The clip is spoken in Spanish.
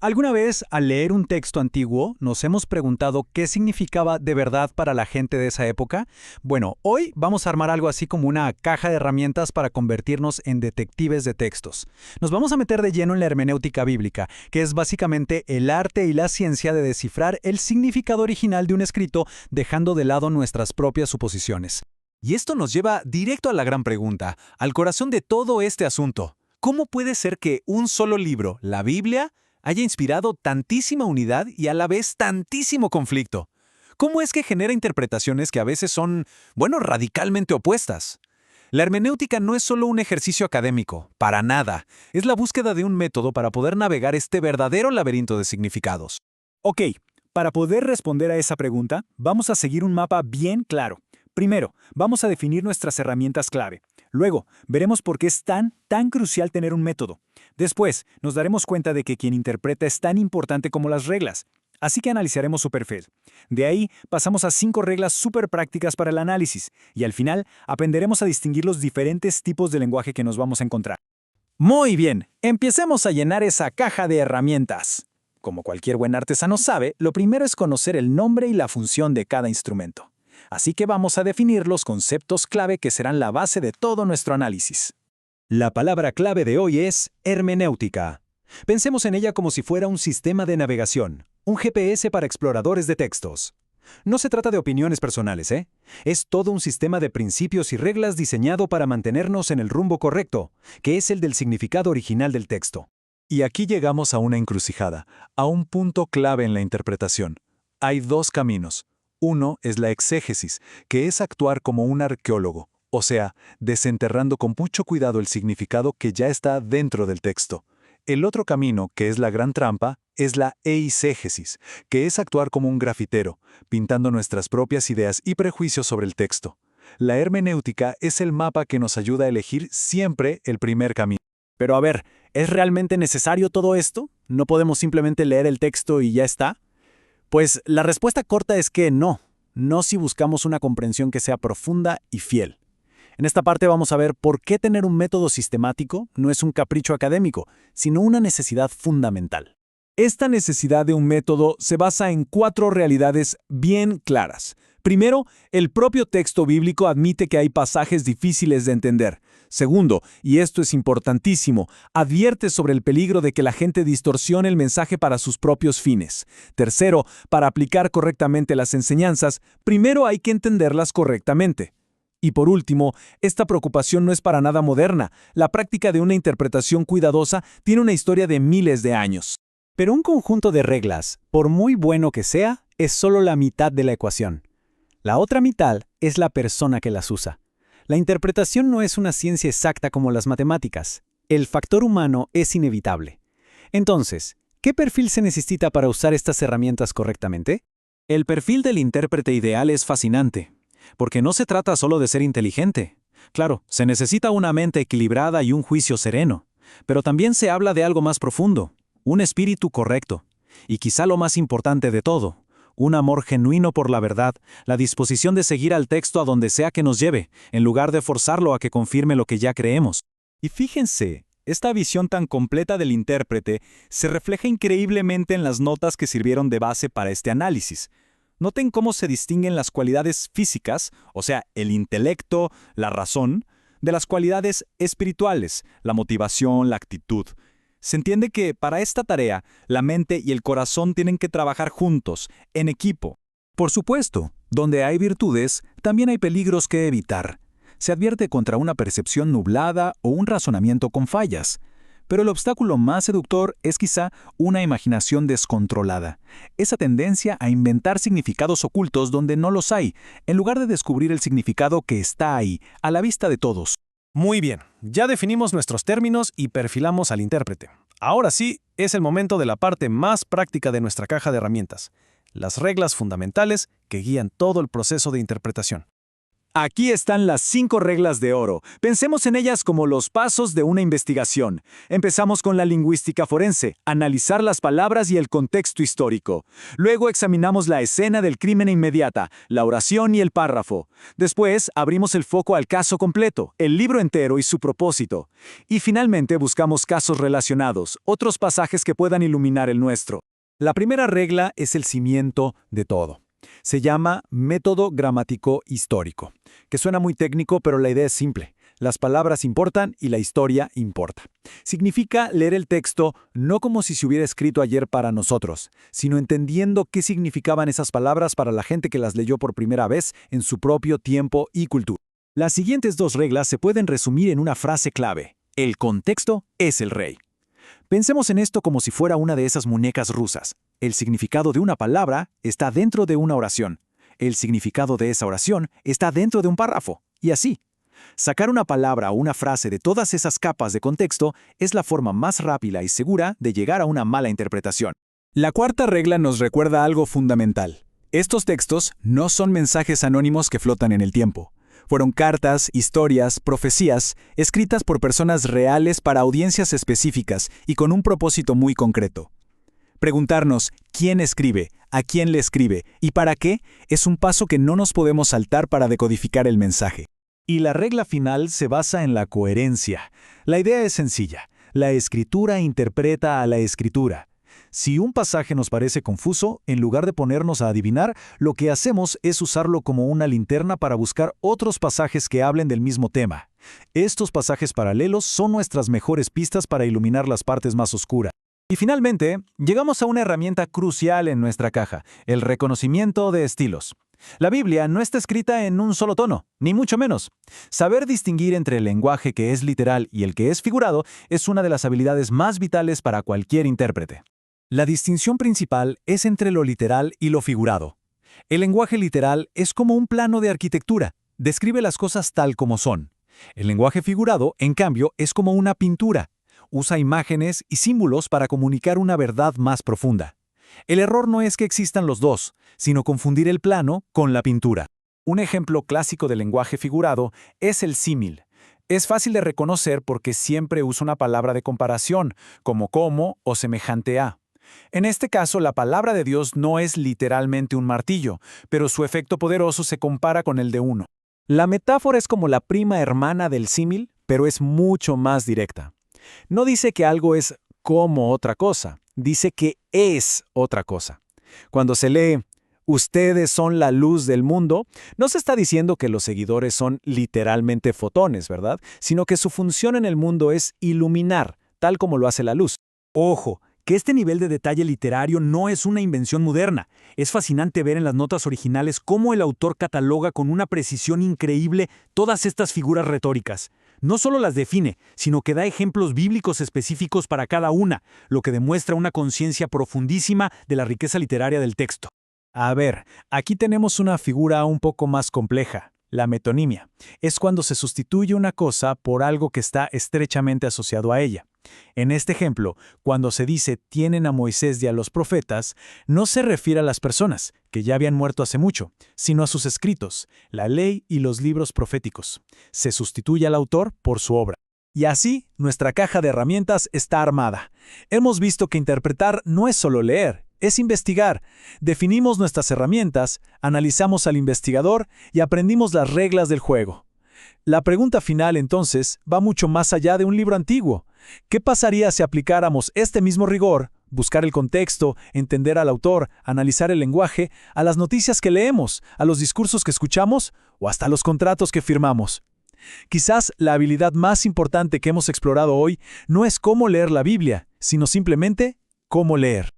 ¿Alguna vez, al leer un texto antiguo, nos hemos preguntado qué significaba de verdad para la gente de esa época? Bueno, hoy vamos a armar algo así como una caja de herramientas para convertirnos en detectives de textos. Nos vamos a meter de lleno en la hermenéutica bíblica, que es básicamente el arte y la ciencia de descifrar el significado original de un escrito, dejando de lado nuestras propias suposiciones. Y esto nos lleva directo a la gran pregunta, al corazón de todo este asunto. ¿Cómo puede ser que un solo libro, la Biblia, haya inspirado tantísima unidad y a la vez tantísimo conflicto? ¿Cómo es que genera interpretaciones que a veces son, radicalmente opuestas? La hermenéutica no es solo un ejercicio académico, para nada. Es la búsqueda de un método para poder navegar este verdadero laberinto de significados. Ok, para poder responder a esa pregunta, vamos a seguir un mapa bien claro. Primero, vamos a definir nuestras herramientas clave. Luego, veremos por qué es tan crucial tener un método. Después, nos daremos cuenta de que quien interpreta es tan importante como las reglas. Así que analizaremos su perfil. De ahí, pasamos a 5 reglas súper prácticas para el análisis. Y al final, aprenderemos a distinguir los diferentes tipos de lenguaje que nos vamos a encontrar. Muy bien, empecemos a llenar esa caja de herramientas. Como cualquier buen artesano sabe, lo primero es conocer el nombre y la función de cada instrumento. Así que vamos a definir los conceptos clave que serán la base de todo nuestro análisis. La palabra clave de hoy es hermenéutica. Pensemos en ella como si fuera un sistema de navegación, un GPS para exploradores de textos. No se trata de opiniones personales, ¿eh? Es todo un sistema de principios y reglas diseñado para mantenernos en el rumbo correcto, que es el del significado original del texto. Y aquí llegamos a una encrucijada, a un punto clave en la interpretación. Hay 2 caminos. Uno es la exégesis, que es actuar como un arqueólogo, o sea, desenterrando con mucho cuidado el significado que ya está dentro del texto. El otro camino, que es la gran trampa, es la eisegesis, que es actuar como un grafitero, pintando nuestras propias ideas y prejuicios sobre el texto. La hermenéutica es el mapa que nos ayuda a elegir siempre el primer camino. Pero a ver, ¿es realmente necesario todo esto? ¿No podemos simplemente leer el texto y ya está? Pues la respuesta corta es que no si buscamos una comprensión que sea profunda y fiel. En esta parte vamos a ver por qué tener un método sistemático no es un capricho académico, sino una necesidad fundamental. Esta necesidad de un método se basa en 4 realidades bien claras. Primero, el propio texto bíblico admite que hay pasajes difíciles de entender. Segundo, y esto es importantísimo, advierte sobre el peligro de que la gente distorsione el mensaje para sus propios fines. Tercero, para aplicar correctamente las enseñanzas, primero hay que entenderlas correctamente. Y por último, esta preocupación no es para nada moderna. La práctica de una interpretación cuidadosa tiene una historia de miles de años. Pero un conjunto de reglas, por muy bueno que sea, es solo la mitad de la ecuación. La otra mitad es la persona que las usa. La interpretación no es una ciencia exacta como las matemáticas. El factor humano es inevitable. Entonces, ¿qué perfil se necesita para usar estas herramientas correctamente? El perfil del intérprete ideal es fascinante, porque no se trata solo de ser inteligente. Claro, se necesita una mente equilibrada y un juicio sereno, pero también se habla de algo más profundo, un espíritu correcto, y quizá lo más importante de todo, un amor genuino por la verdad, la disposición de seguir al texto a donde sea que nos lleve, en lugar de forzarlo a que confirme lo que ya creemos. Y fíjense, esta visión tan completa del intérprete se refleja increíblemente en las notas que sirvieron de base para este análisis. Noten cómo se distinguen las cualidades físicas, o sea, el intelecto, la razón, de las cualidades espirituales, la motivación, la actitud. Se entiende que, para esta tarea, la mente y el corazón tienen que trabajar juntos, en equipo. Por supuesto, donde hay virtudes, también hay peligros que evitar. Se advierte contra una percepción nublada o un razonamiento con fallas. Pero el obstáculo más seductor es quizá una imaginación descontrolada. Esa tendencia a inventar significados ocultos donde no los hay, en lugar de descubrir el significado que está ahí, a la vista de todos. Muy bien, ya definimos nuestros términos y perfilamos al intérprete. Ahora sí, es el momento de la parte más práctica de nuestra caja de herramientas, las reglas fundamentales que guían todo el proceso de interpretación. Aquí están las 5 reglas de oro. Pensemos en ellas como los pasos de una investigación. Empezamos con la lingüística forense, analizar las palabras y el contexto histórico. Luego examinamos la escena del crimen inmediata, la oración y el párrafo. Después abrimos el foco al caso completo, el libro entero y su propósito. Y finalmente buscamos casos relacionados, otros pasajes que puedan iluminar el nuestro. La primera regla es el cimiento de todo. Se llama método gramático histórico, que suena muy técnico, pero la idea es simple. Las palabras importan y la historia importa. Significa leer el texto no como si se hubiera escrito ayer para nosotros, sino entendiendo qué significaban esas palabras para la gente que las leyó por primera vez en su propio tiempo y cultura. Las siguientes 2 reglas se pueden resumir en una frase clave. El contexto es el rey. Pensemos en esto como si fuera una de esas muñecas rusas. El significado de una palabra está dentro de una oración. El significado de esa oración está dentro de un párrafo. Y así. Sacar una palabra o una frase de todas esas capas de contexto es la forma más rápida y segura de llegar a una mala interpretación. La cuarta regla nos recuerda algo fundamental. Estos textos no son mensajes anónimos que flotan en el tiempo. Fueron cartas, historias, profecías, escritas por personas reales para audiencias específicas y con un propósito muy concreto. Preguntarnos quién escribe, a quién le escribe y para qué es un paso que no nos podemos saltar para decodificar el mensaje. Y la regla final se basa en la coherencia. La idea es sencilla. La escritura interpreta a la escritura. Si un pasaje nos parece confuso, en lugar de ponernos a adivinar, lo que hacemos es usarlo como una linterna para buscar otros pasajes que hablen del mismo tema. Estos pasajes paralelos son nuestras mejores pistas para iluminar las partes más oscuras. Y finalmente, llegamos a una herramienta crucial en nuestra caja, el reconocimiento de estilos. La Biblia no está escrita en un solo tono, ni mucho menos. Saber distinguir entre el lenguaje que es literal y el que es figurado es una de las habilidades más vitales para cualquier intérprete. La distinción principal es entre lo literal y lo figurado. El lenguaje literal es como un plano de arquitectura, describe las cosas tal como son. El lenguaje figurado, en cambio, es como una pintura. Usa imágenes y símbolos para comunicar una verdad más profunda. El error no es que existan los dos, sino confundir el plano con la pintura. Un ejemplo clásico de lenguaje figurado es el símil. Es fácil de reconocer porque siempre usa una palabra de comparación, como o semejante a. En este caso, la palabra de Dios no es literalmente un martillo, pero su efecto poderoso se compara con el de uno. La metáfora es como la prima hermana del símil, pero es mucho más directa. No dice que algo es como otra cosa, dice que es otra cosa. Cuando se lee, ustedes son la luz del mundo, no se está diciendo que los seguidores son literalmente fotones, ¿verdad? Sino que su función en el mundo es iluminar, tal como lo hace la luz. Ojo, que este nivel de detalle literario no es una invención moderna. Es fascinante ver en las notas originales cómo el autor cataloga con una precisión increíble todas estas figuras retóricas. No solo las define, sino que da ejemplos bíblicos específicos para cada una, lo que demuestra una conciencia profundísima de la riqueza literaria del texto. A ver, aquí tenemos una figura un poco más compleja. La metonimia. Es cuando se sustituye una cosa por algo que está estrechamente asociado a ella. En este ejemplo, cuando se dice tienen a Moisés y a los profetas, no se refiere a las personas, que ya habían muerto hace mucho, sino a sus escritos, la ley y los libros proféticos. Se sustituye al autor por su obra. Y así, nuestra caja de herramientas está armada. Hemos visto que interpretar no es solo leer, es investigar. Definimos nuestras herramientas, analizamos al investigador y aprendimos las reglas del juego. La pregunta final, entonces, va mucho más allá de un libro antiguo. ¿Qué pasaría si aplicáramos este mismo rigor, buscar el contexto, entender al autor, analizar el lenguaje, a las noticias que leemos, a los discursos que escuchamos o hasta a los contratos que firmamos? Quizás la habilidad más importante que hemos explorado hoy no es cómo leer la Biblia, sino simplemente cómo leer.